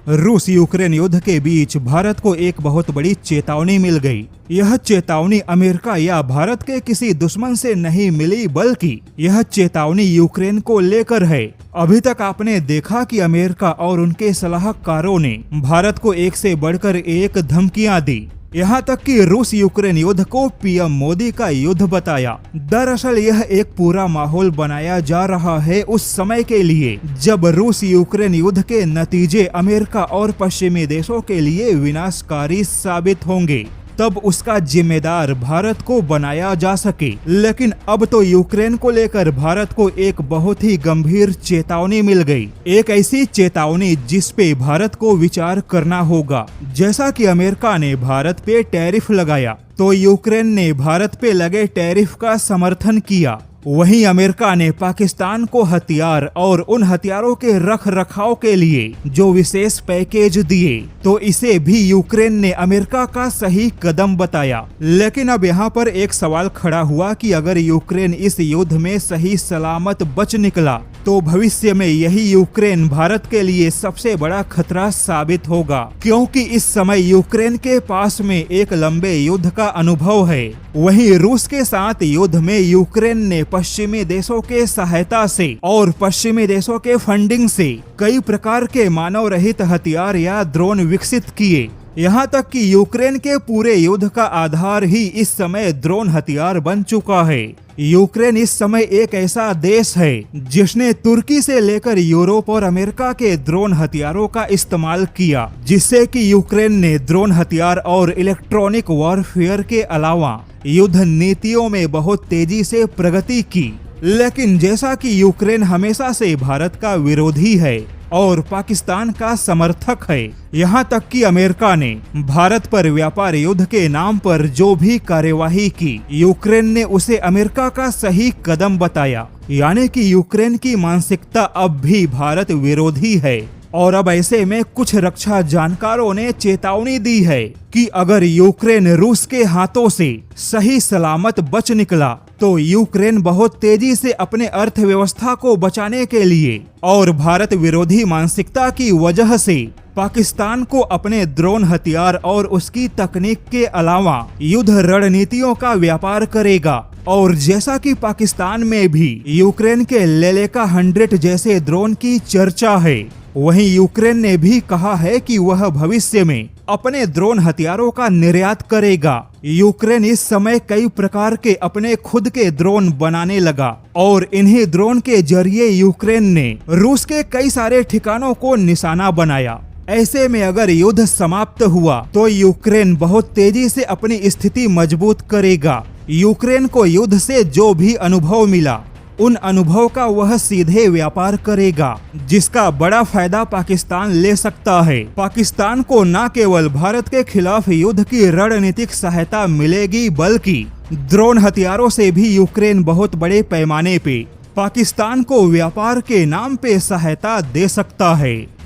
रूस यूक्रेन युद्ध के बीच भारत को एक बहुत बड़ी चेतावनी मिल गई। यह चेतावनी अमेरिका या भारत के किसी दुश्मन से नहीं मिली, बल्कि यह चेतावनी यूक्रेन को लेकर है। अभी तक आपने देखा कि अमेरिका और उनके सलाहकारों ने भारत को एक से बढ़कर एक धमकियां दी। यहाँ तक कि रूस यूक्रेन युद्ध को पीएम मोदी का युद्ध बताया। दरअसल यह एक पूरा माहौल बनाया जा रहा है उस समय के लिए जब रूस यूक्रेन युद्ध के नतीजे अमेरिका और पश्चिमी देशों के लिए विनाशकारी साबित होंगे, तब उसका जिम्मेदार भारत को बनाया जा सके। लेकिन अब तो यूक्रेन को लेकर भारत को एक बहुत ही गंभीर चेतावनी मिल गई, एक ऐसी चेतावनी जिस पे भारत को विचार करना होगा। जैसा कि अमेरिका ने भारत पे टैरिफ लगाया, तो यूक्रेन ने भारत पे लगे टैरिफ का समर्थन किया। वहीं अमेरिका ने पाकिस्तान को हथियार और उन हथियारों के रख रखाव के लिए जो विशेष पैकेज दिए, तो इसे भी यूक्रेन ने अमेरिका का सही कदम बताया। लेकिन अब यहाँ पर एक सवाल खड़ा हुआ कि अगर यूक्रेन इस युद्ध में सही सलामत बच निकला, तो भविष्य में यही यूक्रेन भारत के लिए सबसे बड़ा खतरा साबित होगा, क्योंकि इस समय यूक्रेन के पास में एक लंबे युद्ध का अनुभव है। वहीं रूस के साथ युद्ध में यूक्रेन ने पश्चिमी देशों के सहायता से और पश्चिमी देशों के फंडिंग से कई प्रकार के मानव रहित हथियार या ड्रोन विकसित किए। यहाँ तक कि यूक्रेन के पूरे युद्ध का आधार ही इस समय ड्रोन हथियार बन चुका है। यूक्रेन इस समय एक ऐसा देश है जिसने तुर्की से लेकर यूरोप और अमेरिका के ड्रोन हथियारों का इस्तेमाल किया, जिससे कि यूक्रेन ने ड्रोन हथियार और इलेक्ट्रॉनिक वॉरफेयर के अलावा युद्ध नीतियों में बहुत तेजी से प्रगति की। लेकिन जैसा कि यूक्रेन हमेशा से भारत का विरोधी है और पाकिस्तान का समर्थक है, यहाँ तक कि अमेरिका ने भारत पर व्यापार युद्ध के नाम पर जो भी कार्यवाही की, यूक्रेन ने उसे अमेरिका का सही कदम बताया। यानी कि यूक्रेन की मानसिकता अब भी भारत विरोधी है। और अब ऐसे में कुछ रक्षा जानकारों ने चेतावनी दी है कि अगर यूक्रेन रूस के हाथों से सही सलामत बच निकला, तो यूक्रेन बहुत तेजी से अपने अर्थव्यवस्था को बचाने के लिए और भारत विरोधी मानसिकता की वजह से पाकिस्तान को अपने ड्रोन हथियार और उसकी तकनीक के अलावा युद्ध रणनीतियों का व्यापार करेगा। और जैसा कि पाकिस्तान में भी यूक्रेन के लेलेका 100 जैसे ड्रोन की चर्चा है, वहीं यूक्रेन ने भी कहा है कि वह भविष्य में अपने ड्रोन हथियारों का निर्यात करेगा। यूक्रेन इस समय कई प्रकार के अपने खुद के ड्रोन बनाने लगा और इन्हीं ड्रोन के जरिए यूक्रेन ने रूस के कई सारे ठिकानों को निशाना बनाया। ऐसे में अगर युद्ध समाप्त हुआ, तो यूक्रेन बहुत तेजी से अपनी स्थिति मजबूत करेगा। यूक्रेन को युद्ध से जो भी अनुभव मिला, उन अनुभव का वह सीधे व्यापार करेगा, जिसका बड़ा फायदा पाकिस्तान ले सकता है। पाकिस्तान को न केवल भारत के खिलाफ युद्ध की रणनीतिक सहायता मिलेगी, बल्कि ड्रोन हथियारों से भी यूक्रेन बहुत बड़े पैमाने पे पाकिस्तान को व्यापार के नाम पे सहायता दे सकता है।